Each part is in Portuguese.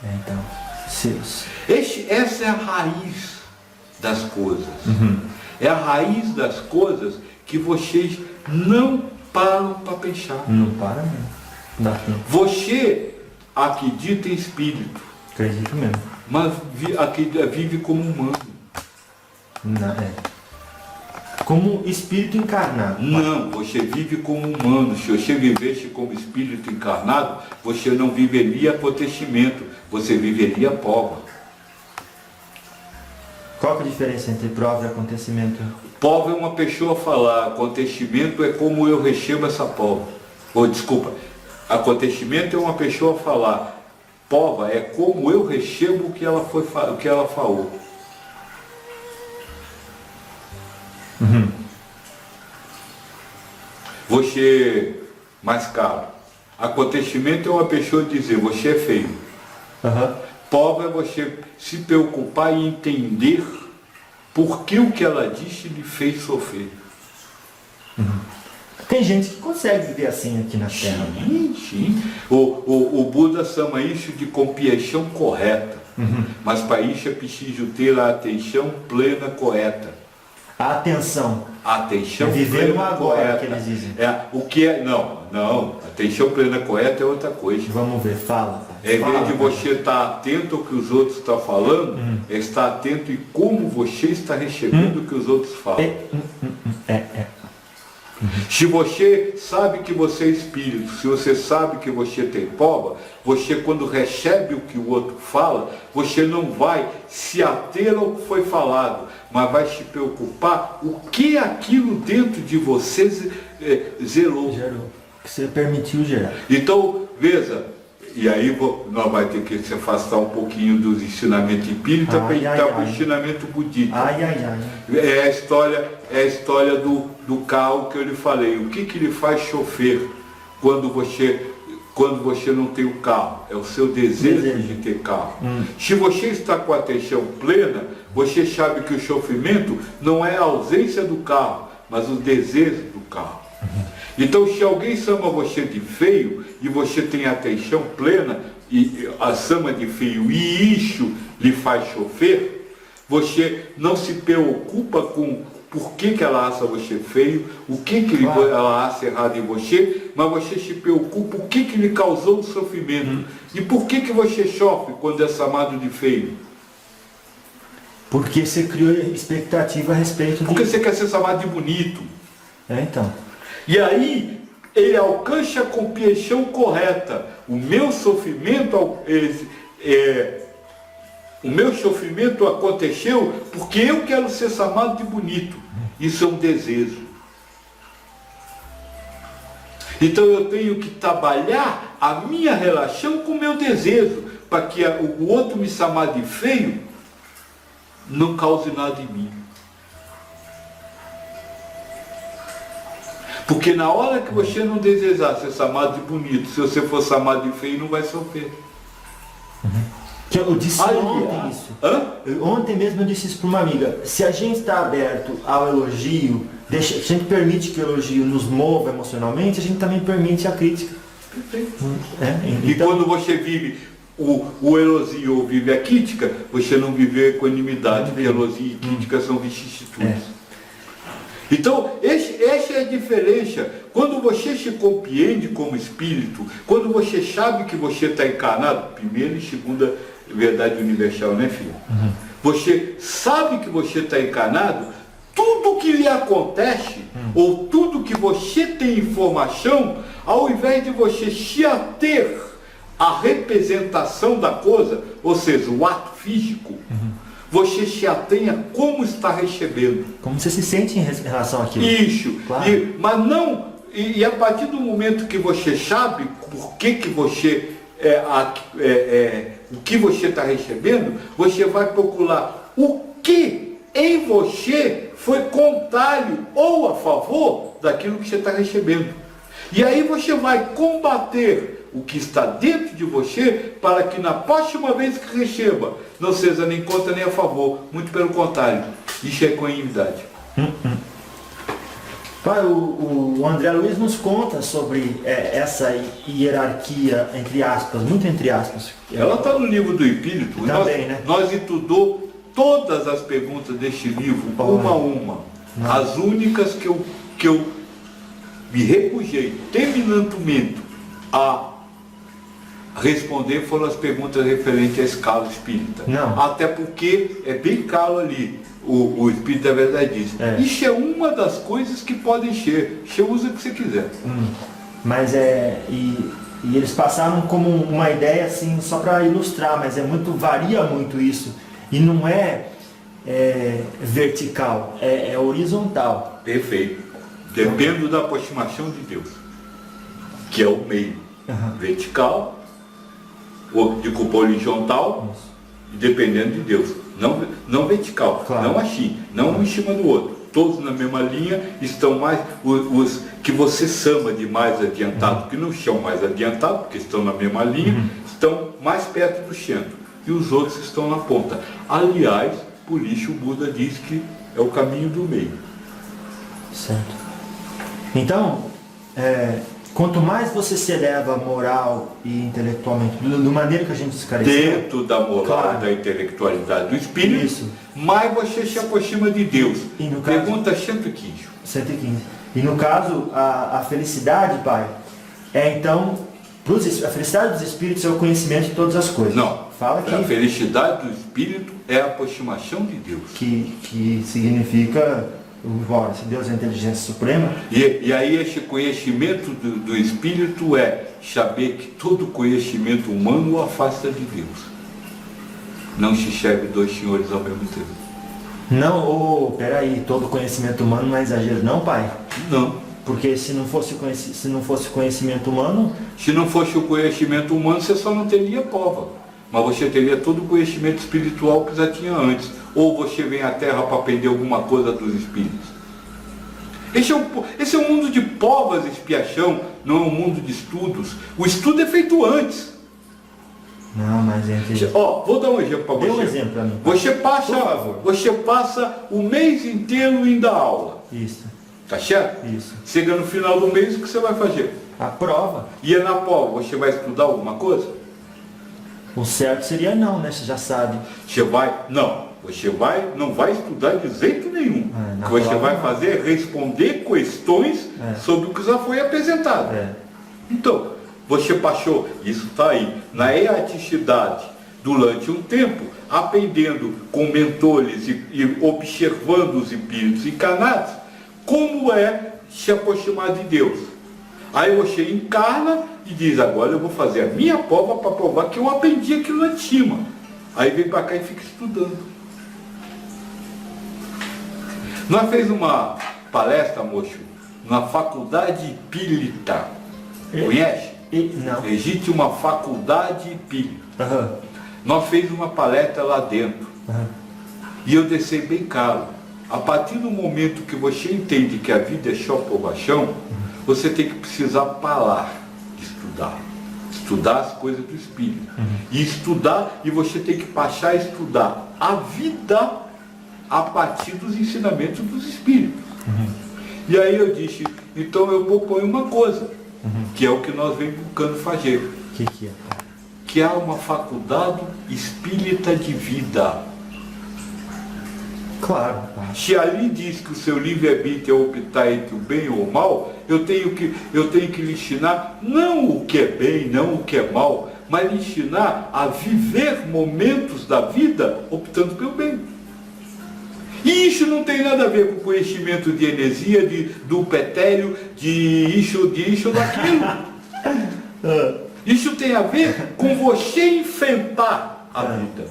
Então, Essa é a raiz das coisas. É a raiz das coisas que vocês não param para pensar. Não para mesmo. Você acredita em espírito. Acredito mesmo. Mas vive como humano. Como espírito encarnado. Não, você vive como humano. Se você vivesse como espírito encarnado, você não viveria acontecimento, você viveria prova. Qual que é a diferença entre prova e acontecimento? Prova é uma pessoa falar, acontecimento é como eu recebo essa prova. Desculpa, acontecimento é uma pessoa falar, prova é como eu recebo o que ela falou. Você mais caro. Acontecimento é uma pessoa dizer, você é feio. Prova é você se preocupar e entender por que o que ela disse lhe fez sofrer. Tem gente que consegue viver assim aqui na Terra. Sim. O Buda chama isso de compreensão correta. Mas para isso é preciso ter a atenção plena correta. A atenção. Atenção viver no plena agora, correta. que eles dizem. O que é? Não. Atenção plena correta é outra coisa. Vamos ver, fala. Em vez de você estar atento ao que os outros estão falando, é estar atento em como você está recebendo o que os outros falam. Se você sabe que você é espírito, se você sabe que você tem prova, você quando recebe o que o outro fala, você não vai se ater ao que foi falado, mas vai se preocupar o que aquilo dentro de você zerou. Que você permitiu gerar. Então, veja, e aí nós vamos ter que se afastar um pouquinho dos ensinamentos espíritas para entrar para o ensinamento budista. É a história do carro que eu lhe falei. O que lhe faz chofer quando você não tem o carro? É o seu desejo de ter carro. Se você está com a atenção plena, você sabe que o sofrimento não é a ausência do carro, mas o desejo do carro. Então, se alguém chama você de feio e você tem atenção plena e a chama de feio e isso lhe faz sofrer, você não se preocupa com por que ela acha você feio, o que ela acha errado em você, mas você se preocupa o que lhe causou o sofrimento. E por que você sofre quando é chamado de feio? Porque você criou expectativa a respeito Porque você quer ser chamado de bonito. Então. E aí, ele alcança a compreensão correta. O meu sofrimento aconteceu porque eu quero ser chamado de bonito. Isso é um desejo. Então eu tenho que trabalhar a minha relação com o meu desejo, para que o outro me chamar de feio não cause nada em mim. Porque na hora que você não desejar ser chamado de bonito, se você for chamado de feio, não vai sofrer. Eu disse ontem isso. Ontem mesmo eu disse isso para uma amiga. Se a gente está aberto ao elogio, se a gente permite que o elogio nos mova emocionalmente, a gente também permite a crítica. Perfeito. E quando você vive o elogio ou vive a crítica, você não vive a equanimidade, porque elogio e crítica são vicissitudes. Então, essa é a diferença. Quando você se compreende como espírito, quando você sabe que você está encarnado, primeira e segunda verdade universal, né, filho? Você sabe que você está encarnado, tudo que lhe acontece, ou tudo que você tem informação, ao invés de você se ater à representação da coisa, ou seja, o ato físico, você se atenha como está recebendo. Como você se sente em relação àquilo. Isso. Claro. Mas não... E a partir do momento que você sabe por que você... o que você está recebendo, você vai procurar o que em você foi contrário ou a favor daquilo que você está recebendo. E aí você vai combater o que está dentro de você para que na próxima vez que receba não seja nem contra nem a favor, muito pelo contrário. Isso é equanimidade. Pai, o André Luiz nos conta sobre essa hierarquia, entre aspas, muito entre aspas. Ela está no livro do Espírito. Também, né? Nós estudamos todas as perguntas deste livro, uma a uma. Não. As únicas que eu me recusei terminantemente a responder foram as perguntas referentes à escala espírita. Não. Até porque é bem claro ali, o Espírito da Verdade diz. Isso é uma das coisas que podem encher. Você usa o que você quiser. Mas e eles passaram como uma ideia assim, só para ilustrar, mas varia muito isso. E não é vertical, é horizontal. Perfeito. Depende da aproximação de Deus, que é o meio. Vertical, ou de culpa horizontal, dependendo de Deus. Não vertical, claro. Não assim, não um em cima do outro. Todos na mesma linha, estão mais, os que você chama de mais adiantado, que não são mais adiantados, porque estão na mesma linha, estão mais perto do centro. E os outros estão na ponta. Aliás, por isso o Buda diz que é o caminho do meio. Certo. Então, quanto mais você se eleva moral e intelectualmente, do maneira que a gente esclareceu, dentro da moral, claro, da intelectualidade do espírito, isso, mais você se aproxima de Deus. E no caso, pergunta 115. 115. E no caso, a felicidade, Pai, então, a felicidade dos espíritos é o conhecimento de todas as coisas. Não. Fala que a felicidade do espírito é a aproximação de Deus. Que significa, se Deus é a inteligência suprema. E aí esse conhecimento do espírito é saber que todo conhecimento humano o afasta de Deus. Não se serve dois senhores ao mesmo tempo. Não, peraí, todo conhecimento humano não é exagero não, Pai? Não. Porque se não fosse conhecimento humano... Se não fosse o conhecimento humano, você só não teria prova. Mas você teria todo o conhecimento espiritual que já tinha antes. Ou você vem à Terra para aprender alguma coisa dos espíritos. Esse é um mundo de provas e expiação, não é um mundo de estudos. O estudo é feito antes. Não, mas vou dar um exemplo para você. Dê um exemplo para mim. Você passa o mês inteiro indo à aula. Isso. Tá certo? Isso. Chega no final do mês, o que você vai fazer? A prova. E na prova, você vai estudar alguma coisa? O certo seria não, né? Você já sabe. Você não vai estudar de jeito nenhum. O que você vai fazer é responder questões sobre o que já foi apresentado. Então, você passou, isso está aí, na erraticidade durante um tempo, aprendendo com mentores e observando os espíritos encarnados, como é se aproximar de Deus. Aí você encarna e diz, agora eu vou fazer a minha prova para provar que eu aprendi aquilo lá de cima. Aí vem para cá e fica estudando. Nós fez uma palestra, moço, na Faculdade Espírita. Conhece? Não. Existe uma faculdade espírita. Nós fez uma palestra lá dentro. E eu deixei bem claro. A partir do momento que você entende que a vida é só provação, você tem que precisar parar de estudar. Estudar as coisas do espírito. E estudar, e você tem que passar a estudar a vida a partir dos ensinamentos dos espíritos. E aí eu disse, então eu proponho uma coisa, que é o que nós vem buscando fazer. O que é? Que há uma faculdade espírita de vida. Claro. Se ali diz que o seu livre-arbítrio é optar entre o bem ou o mal, eu tenho que lhe ensinar não o que é bem, não o que é mal, mas lhe ensinar a viver momentos da vida optando pelo bem. E isso não tem nada a ver com conhecimento de heresia, do petélio, de isso ou daquilo. Isso tem a ver com você enfrentar a vida.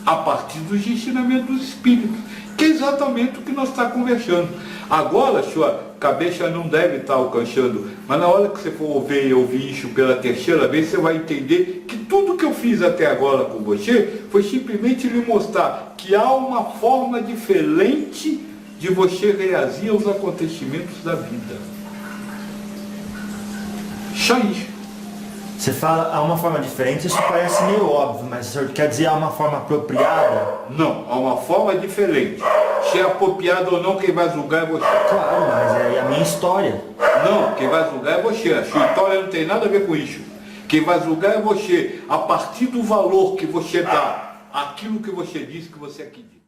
A partir dos ensinamentos dos espíritos, que é exatamente o que nós estamos conversando. Agora, sua cabeça não deve estar alcançando, mas na hora que você for ouvir isso pela terceira vez, você vai entender que tudo que eu fiz até agora com você foi simplesmente lhe mostrar que há uma forma diferente de você reagir aos acontecimentos da vida. Só isso. Você fala há uma forma diferente, isso parece meio óbvio, mas o senhor quer dizer há uma forma apropriada? Não, há uma forma diferente. Se é apropriado ou não, quem vai julgar é você. Claro, mas é a minha história. Não, quem vai julgar é você. A sua história não tem nada a ver com isso. Quem vai julgar é você, a partir do valor que você dá, aquilo que você disse que você acredita.